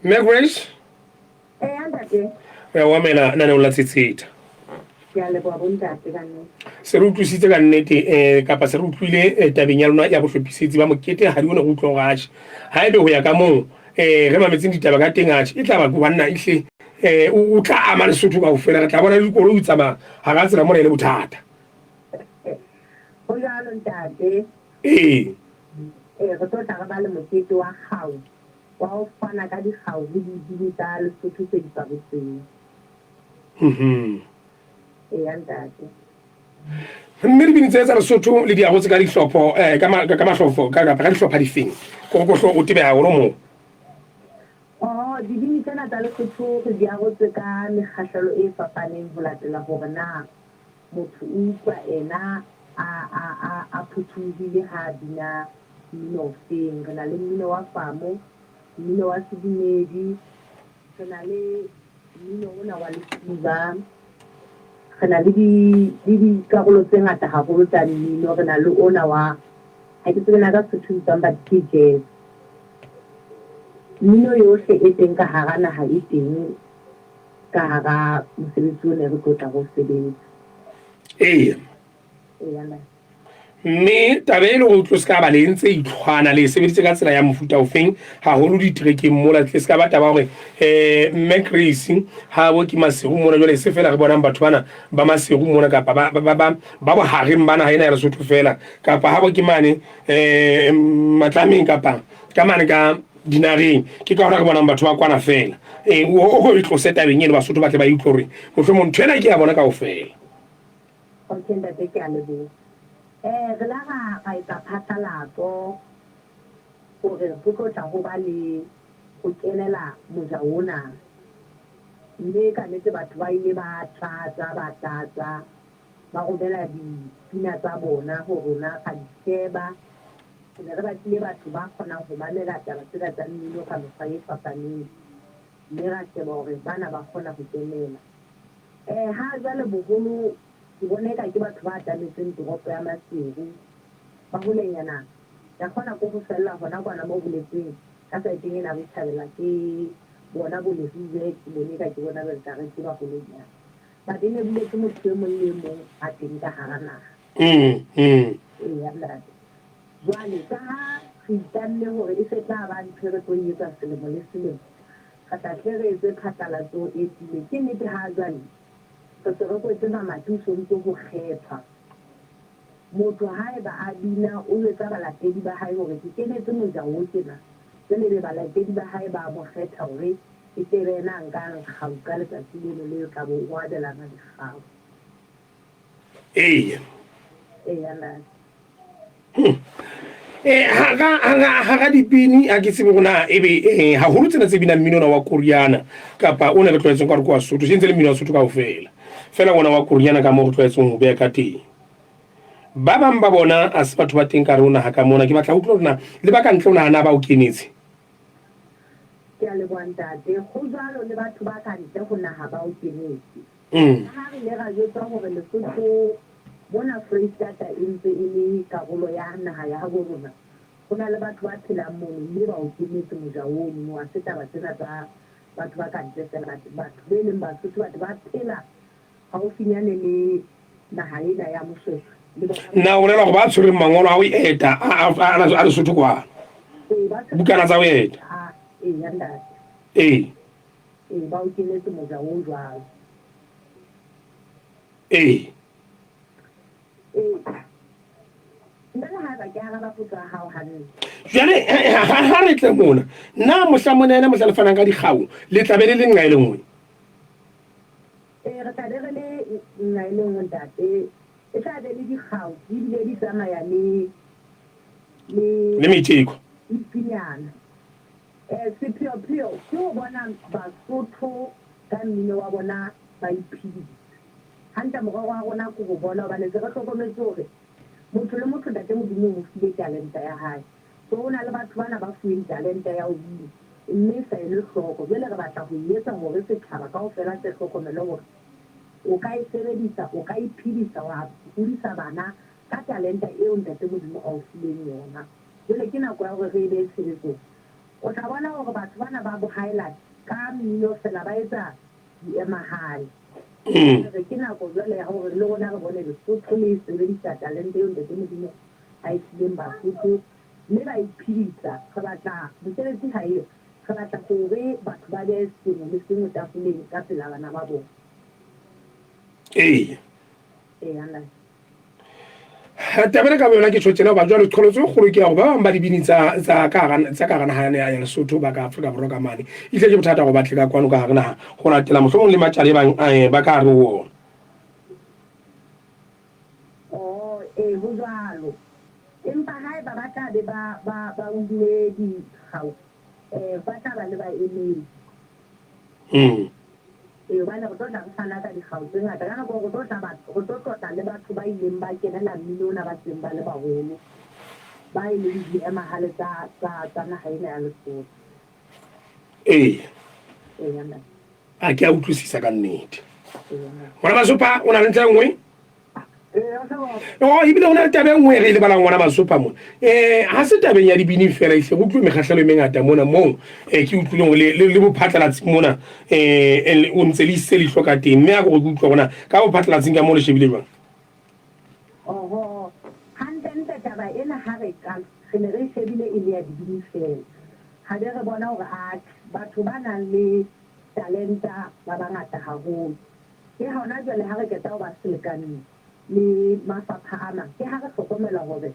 Grace Ntate. wa mela na ne o la tshitshetha Ke a leboha bontate ka nnete. se re utlwisitse ka nnete kapa se re utlwile tabeng ya lona ya bohlophisetsi ba mokete ha di one go utlwa ga ha ebe ho ya ka moo re mametseng ditaba ka teng atjhe e tla ba banna ihle o tla ama Lesotho kaofela re tla bona dikoloi tsamaya ha ka tsela mona e le bothata Ho jwalo ntate. ee Re tlo tla re ba le mokete wa kgau wa ho fana ka dikgau le dibini tsa Lesotho tse di tsabotseng. Ntate. mme dibini tse tsa Lesotho le diago tse ka dihlopho ka mahlofo ka dihlopha difeng go o tebe haholo moo Dibini tsena tsa Lesotho re di arotse ka mekgahlelo e fapaneng ho latela hore na motho o utlwa ena a phuthulohile ha bina mmino ofeng. Re na le mmino wa famo, mmino wa sedumedi, re na le mmino ona wa lefuba, re na le dikarolo tse ngata haholo tsa mmino. Re na le ona wa ha ke tsebe na ka Sesotho bitswang ba jazz. Mmino yohle e teng ka hara naha e teng ka hara mosebetsi o ne re tlo tla go sebetsa. mme tabelo go tlo se ka ba le ntse itlhwana le sebeditse ka tsela ya mofuta ofeng haholo ditrekeng mola tle se ka ba taba gore mme Grace ha bo ke masego mona jwale se fela re bonang batho bana ba masego mona kapa ba bohareng bana ha ena ya Lesotho fela kapa ha bo ke mane matlameng kapa ka mane ka dinareng ke ka hona re bonang batho ba kwana fela o go itlose tabeng ene Basotho ba tle ba itlho re mohlomong ntho ena ke ya bona kaofela. Okay, ntate ke a leboha. Re la ra etsa phatlalatso hore ho tlo tla ho ba le ho kenela moja ona, mme ka nnete batho ba ile ba tlatsa ba romela dipina tsa bona ho rona ka di sheba. Re ne re batlile batho ba kgonang ho mamela taba tsena tsa mmino ka mekgwa e fapaneng, mme ra sheba hore bana ba kgona ho kenela. Ha jwale boholo ke bone ka ke batho ba atametseng toropo ya Maseru ba holenyana ya kgona ko ho fella hona kwana mo boletseng ka saeteng ena re thabela ke bona Bolehile ke bone ka ke bona ba tla re ke ba holenyana ba dine buletse motho e mong le mong a teng ka hara naha. Jwale ka ha re itanne hore e fetla ba ntho re tlo etsa selemo le selemo ka tahle re etse phatlalatso e tsile ke nnete ha jwale re se re kwetse mamati o sontse ho kgetha motho ha eba a bina o etsa balatedi ba hae hore ke kenetse moja o tjena jwale be balatedi ba hae ba mo kgetha hore e tebe ena nka kgau ka letsatsi leno le tla bo o adelana dikgau. Ha ga dipini a ke tsebe gona ebe haholo tsena tse binang mmino ona wa Koreana kapa o ne re tlwaetseng ka re kwa Sotho se ntse le mmino wa Sotho kaofela fela ona wa Koreana ka mo re tlwaetseng ho beya ka teng ba bang ba bona a se batho ba teng ka re ona ha ka mona ke batla utlwa rona le ba ka ntle o nahana ba o kenetse. Ke a leboha ntate. Go jwalo le batho ba ka ntle ho naha ba o kenetse ha re le ra jwetswa hore Lesotho bona Freistata e ntse e le karolo ya naha ya habo rona. Ho na le batho ba phelang moo mme ba o kenetse moja ono wa setaba tsena tsa batho ba ka ntle fela batho be leng Basotho batho ba phela haufinyane le naha ena ya Mosotho. Na o lela go ba tshwereng mangolo a o eta a Lesotho kwana bukana tsa o eta ba o kenetse moja o jwalo. Jwale ha re tle mona nna mohla mona ena mohla le fanang ka dikgau le tlabe le nqa e le nngwe re tla be re le nqa e le nngwe ntate e tla be le dikgau di bile di tsamaya le metjeko pinyana sepheo ke ho bona Basotho ka mmino wa bona ba iphedisa hantle morero wa rona ko go bona hobane se re hlokometse hore motho le motho ntate Modimo o file talenta ya hae so ho na le batho bana ba fuweng talenta ya ho bina mme sa ele hloko jwale re batla ho etsa hore setjhaba kaofela se hlokomele hore o ka e sebedisa o ka iphedisa wa hodisa bana ka talenta eo ntate Modimo a o fileng yona jwale ke nako ya gore re ile tshebetsong o tla bona gore batho bana ba bohaela ka mmino fela ba etsa diemahale ke nako jwale ya gore le rona re bone lesotho le sebedisa talente eo ntate Modimo a e fileng Basotho mme ba iphedisa re batla mosebetsi ha eo re batla gore batho ba be sengwe le sengwe tafoleng ka tsela bana ba bona tabele ka bona ke tšho tsena ba jwale tlholotse kgolo ke ya go ba bang ba dibini tsa ka gana gane ya Lesotho ba ka Afrika Borwa ka mane ile ke bothata go batle ka kwano ka gana go latela mohlomong le matšale ba ka re wona go jalo empa ha e ba batla be ba udile dikgao ba tla ba le ba emedi bane go tlotla go fana ka dikgao tse ngata ka nako go tlotla le batho ba ileng ba kenela mmino ona ba seng ba le bagolo ba e leng diemagale tsa naga ena ya Lesotho a ke a utlwisisa ka nnete ngwana Masopa o na le ntlha nngwe ebile go na le tabe nngwe re e lebalang ngwana Masopa mona ga se tabeng ya dibini fela itlhe go utlwe mekgatlhelo e mengata mona moo ke utlwileng le bophatlalatsing mona o ntse le isitse leitlho ka teng mme a gore ke utlwa gona ka bophatlalatsing ka mo le shebile jwang gantlentle taba ena ga re kala re ne re shebile e le ya dibini fela ga be re bona gore a batho ba nang le talenta ba bangata gagolo ke ga ona jwale ga re keta go ba selekaneng le mafapha ana ke ga re tlhokomela gore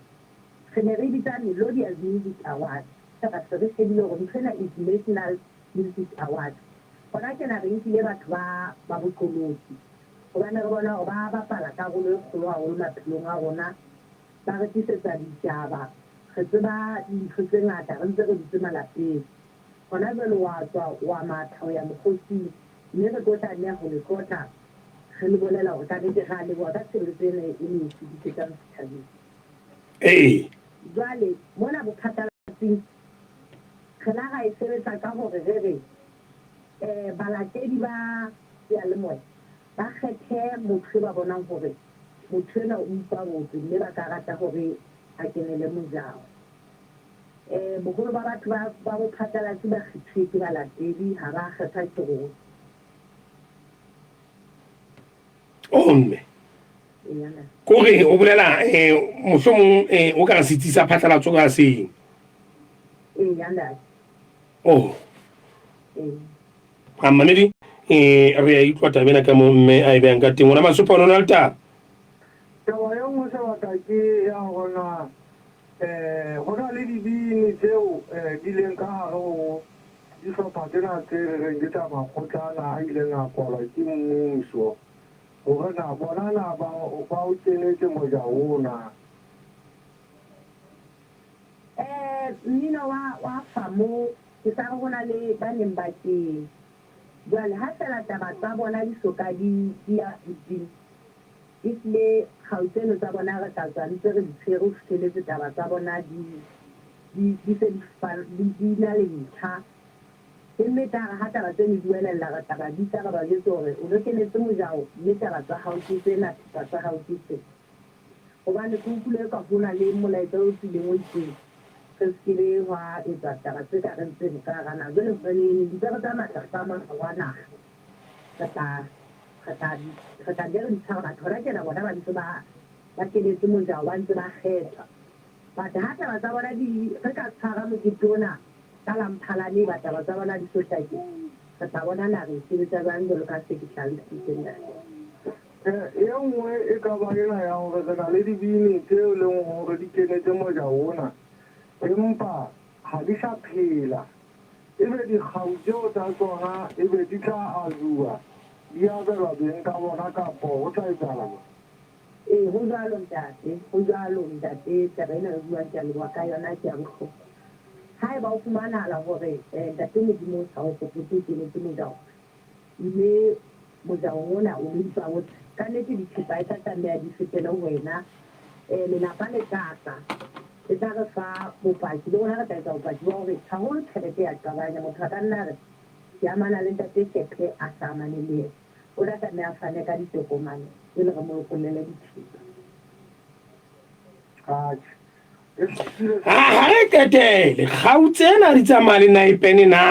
re ne re bitsa Melodious Music Award ka se re shebile gore ntlhena is National Music Award gona ke na re nkile batho ba boqolotsi gobane re bona gore ba bapala karolo e kgolo gagolo maphelong a rona ba re tlisetsa ditaba re tseba dintho tse ngata re ntse re dutse malapeng gona jwale wa tswa wa matha o ya mokgosing mme re tlotla nne go le tlotla re le bolela gore ka nete ga le boa ka tshebeletso ena e ne e seditse ka setšhabeng jwale mona bophatlalatsing re la ga e sebetsa ka gore re re balatedi ba seyalemoya ba kgethe motho ba bonang gore motho ena o utlwa botse mme ba ka rata gore a kenele mojao bogolo ba batho ba bophatlalatsi ba kgethiwe ke balatedi ga ba kgetha ke rona mme kore o bolela mohlomong o ka setsi sa phatlalatso ka seng mamedi re a itlwa tabena ka mo mme a e beyang ka teng ona Masopa o na le taba taba e nngwe sebaka ke ya gona go na le dibini tseo di leng ka gare go dihlopha tsena tse re reng ke tsa makgotlana a ileng a kwalwa ke mmuso gore na bona na ba o kenetse moja ona mmino wa famo ke sa go na le ba neng ba teng jwale ha fela taba tsa bona di soka di ya godimo e tlile gautseno tsa bona re tla tswa ntse re di tshwere go fitlheletse taba tsa bona di na le ntlha mme tara ha taba tseno di welela re taba di tsa ba jetse gore o re kenetse mojao mme taba tsa gago ke tsena tsa tsa gago ke tse gobane ke utlwile ka gona le molaetsa o tsileng o itseng re sekele wa etsa taba tse ka reng tseno ka gana jwale fanene di tsa tsa matla tsa motho wa naga re tla di re di tshwara batho gona kena bona ba ntse ba kenetse mojao ba ntse ba kgetha batho ha taba tsa bona re ka tshwara mokete ona ka lamphalane ba taba tsa bona di sotlake re tla bona na re sebetsa jang jalo ka se ke tlhalositseng e nngwe e ka ba ena ya gore re na le dibini tseo e leng gore di kenetse moja ona empa ga di sa phela ebe dikgau tseo tsa tsona ebe di tla ajuwa di abelwa beng ka bona kapo go tla etsalang go jalo ntate taba ena re buang ke a leboa ka yona ke a botlhokwa ha e ba o fumanahala gore ntate Modimo sa go fopotse o kenetse mojao mme mojao ona o le ipabotse ka nnete dithipa e tla tlameya di fetele wena lelapa le tlatla e tla re fa bopaki le gona re tla etsa bopaki ba gore ga go tšhelete ya qabanya motho a ka nna re ke amana le ntate Sepe a sa amane le ene o tla tlameya a fane ka ditokomane e le re mo lokolele dithipa ha re ketele gau tsena di tsamaya le naepene na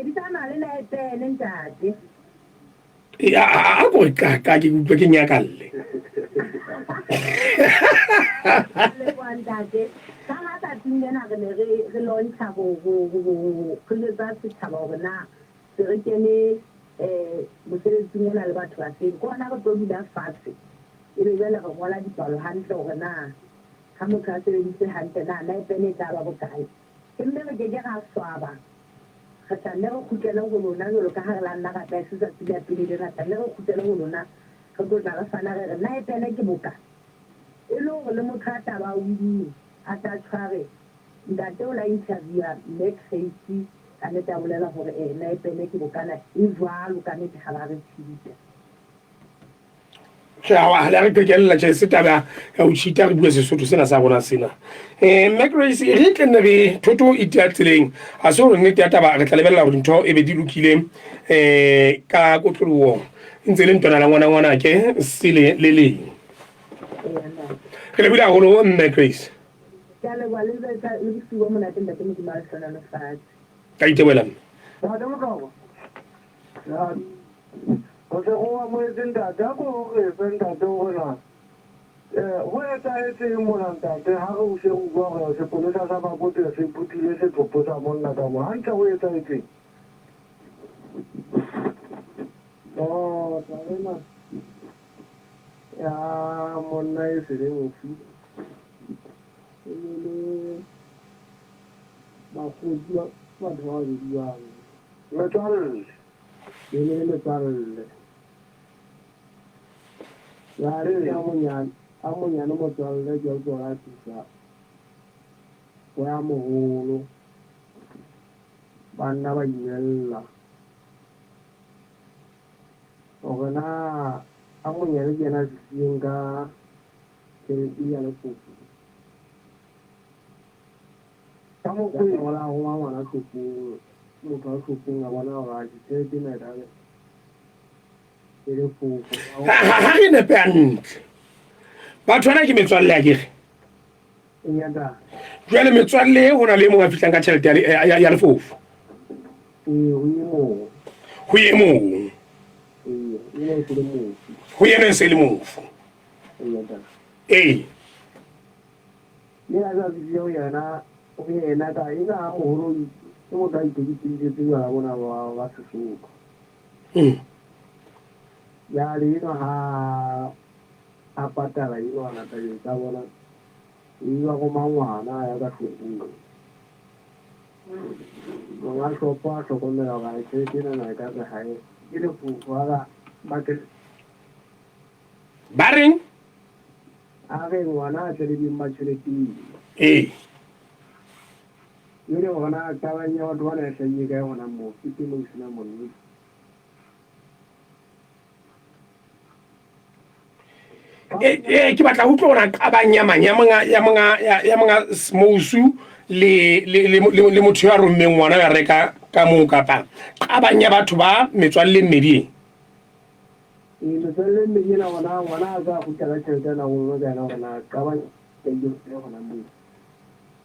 di tsamaya le naepene ntate a kore kaka ke utlwa ke nyakalle leboa ntate ka ga tsatsing lena re ne re launcha go letsa setšhaba gore na se re kene mosebetsing ena le batho ba seng ko gona re tlo dula fatshe e be jale re ngola dipalo gantle gore na ga motho a sebeditse gantle na naepene e tla ba bokae mme re keke ga swaba re tlanne re khutlele go lona jalo ka ga re la nna rata e setsatsi la pele le rata le re khutlele go lona re tlo tla re fana re re naepene ke bokae e le gore le motho a taba o winne a tla tshware ntate o la interviewa mme crazy ka nete a bolela gore naepene ke bokana e jwalo ka nete ga ba re tshita ga le re kekelela tše se taba ka o tšhita re bua sesotho sena sa gona sena macrace re tlenne re thotho e tea tseleng ga se gore nnete ya taba re tla lebelela gore ntho e be di lokile ka kotlolowong ntse le ntwana la ngwana ke sele le leng re lebile gagolo macrace ke a leboa le bosiwa monate ntate modimo a le sona lefatshe ka iteboela mme ntate Mokaba go se go amoetse ntate a ko re fe ntate gona go etsagetseng mona ntate ga re o se go bua gore sepolesa sa mabote se phutile setlhopho sa monna ka mo ga ntse go etsagetseng tabena ya monna e se le mofi e le bakgotsi batho ba bediwang metswalle e le metswalle ya re a monyane motswalle ke tsora tisa go ya mogolo banna ba inella gore na a monyane ke ena seseng ka tšhelete ya lekopo ka mokola go wa ngwana tlhopong motho a tlhopong a bona gore a ditšhelete naetale e le foko ga re nepe hantle batho bana ke metswalle ya kere enyata jale metswalle go na le mongwe a fitlhang ka tšhelete ya lefofo go ye mongwe go yena se le mofu ee yena ka e ka mogolo ke motho a itekitseditse ba bona ba Sesotho jale eno ga a patala eno a natabeng tsa bona iwa go mangwana ya ka tlhokong mongwe a tlhopho a tlhokomela ga tšhelete enana e ka segae ke lefofo aga ba reng a ge ngwana a tšheleding ba tšheleteng ee e le gona a tabanya batho ba na e tlanye kae gona mo ke temo e sena monne ke batla go tlo gona qabang ya monga smousu le motho yo a rommeng ngwana ya reka ka moo kapang qabang ya batho ba metswalle mmeding metswalle mmedi ena ngwana a ka gotlela tšhelete na gongwe ka ena gona qabang gona moo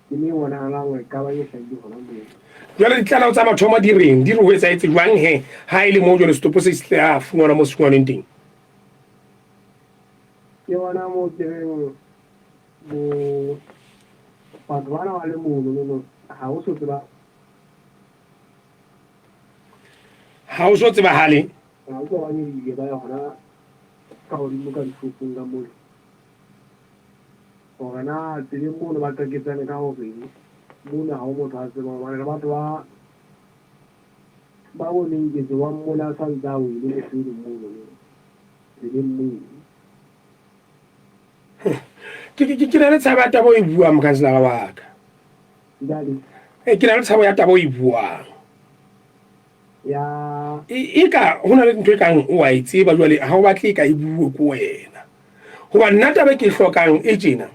ke ne ngwana a gangwe qabang e tlanye gona moo jale ditlalao tsa mathoma di reng di re go etsaetse jwang he ga e le moo jale setopo se se a fungwana mo sengwaneng teng ke bona mo kereng batho bana ba le mono ga o so tseba ga o so tsebagale ga o tlo banyedile ba ya gona ka godimo ka difofong ka mole gore na tseleng mono ba taketsane ka goreng mone ga o motho a tseba gobane le batho ba boneng ketso wa mmole a santse a wele lesedi mono tseleng mono ke na le tshaba ya tabo e buang mokhanselara wa ka ke na le tshabo ya tabo e buang ya e ka go na le ntho e kang o a e tseba jwale ga o batle e ka e bue ko wena goba nna tabe ke tlhokang e tjena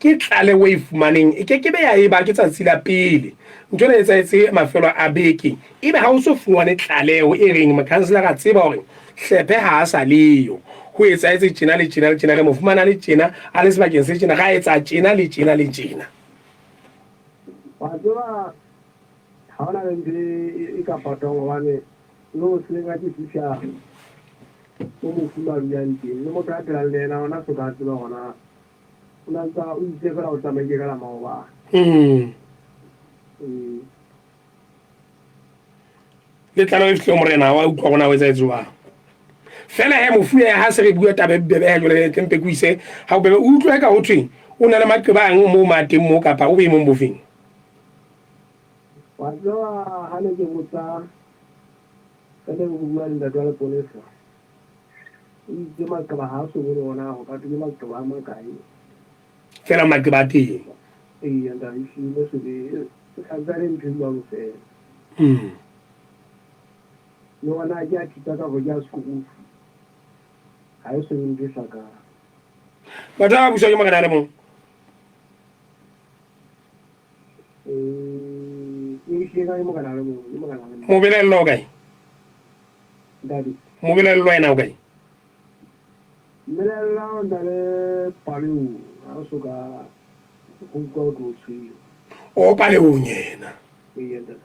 ke tlale o e fumaneng e ke be ya e ba ke tsatsi la pele ntho le etsaetse mafelo a beke ebe ga o so fumane tlaleo e reng mokhanselara a tseba gore hlephe ha a sa leyo ho etsahetse tjena le tjena le tjena re mo fumana le tjena a le sebakeng se tjena ga etsa tjena le tjena le tjena wa tseba ha ona le ntho e ka patang hobane no se nga ke fihla o mo fula yang teng le mo ka tla le na ona so ka tseba hona una tsa o itse fela o tsamaye ka la maoba le tlalo e fihle morena wa utlwa gona o etsa etswa fela he mofu ya ha se re bua tabe bebe ha jole tempe ku ise ha o bebe o utlwa ka hothwe o na le maqeba ang mo mateng mo kapa o be mo bofeng wa tseba ha ne ke botsa ka le go bua le ntate wa lepolesa itse maqeba ha so bone ona go ka tse maqeba a makae fela maqeba a teng ya nda isi mo se di ka tsare ntlo lo se no ana ja kita ka go ja sekolo ha e se ntse saka ba tla busa ke magana le mo ni se ga mo kana le mo mo belello kae dadi mo belello ena o kae melello ndale palu a so ka go go go tsi o pale o nyena yenda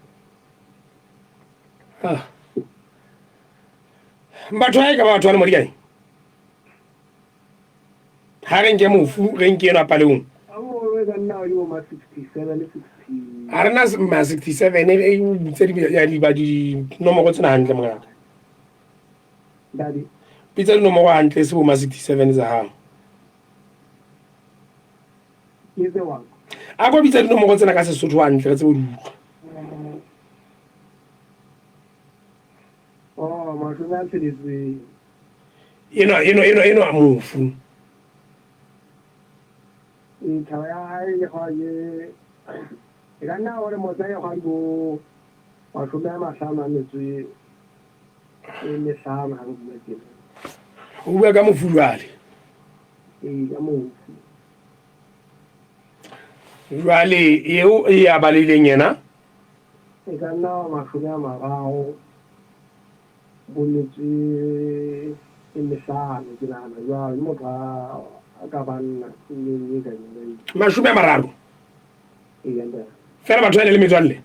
batho ha e ka batho le mo di kae ha re nke mofu re nke ena paleong awo ga nna yo ma 67 60 a rena ma 67 e butse ya di ba di nomoro tsena hantle mongaka dadi pitsa di nomoro hantle se bo ma 67 za hang yeze wa a go bitsa di nomoro tsena ka Sesotho hantle re tse bo di utlwa oh ma shona tsheditse eno a mofu thawa ya hae ga ye ga nna ore mo tsaya ga go wa shona ma sama metswe le sama ga go ke o bua ka mofu jwale ya mo jwale eo e ya balileng yena ga nna ma shona ma gao bonetse le sama ke nana ya mo ka banna ni ga ni mashume a mararo yenda fela batho ba le metswalle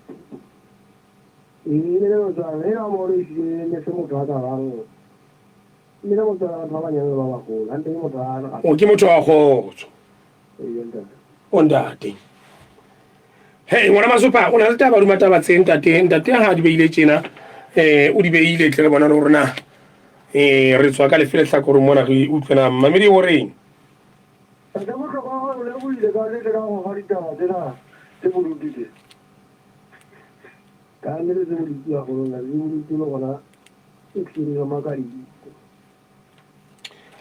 ni le no tswa le no mo re ne se mo tswa ka bang ni le mo tswa ba ba nyang ba ba go ante mo tswa o ke motho wa khotso yenda o ndate hey ngwana masopa o na le taba di mataba tseng ntate ha di beile tjena o di beile tle re bona le rona re tswa ka lefele tla go re mona re utlwena mamedi o reng ga mo go go le go ile ka le ga go ga ditaba tsena tse mo rutile ka le le mo rutile go na le mo rutile gona e tsiri ga makari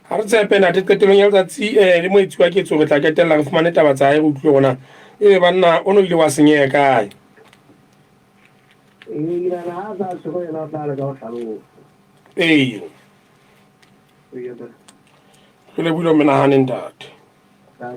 ha re tsepe na tetelong ya letsatsi le mo itsewa ke tso re tla ketella re fumane taba tsa go utlwe gona e banna o no ile wa senyega kae ina na za se go ena tla ga hlalo re le bulo menahane ntate ta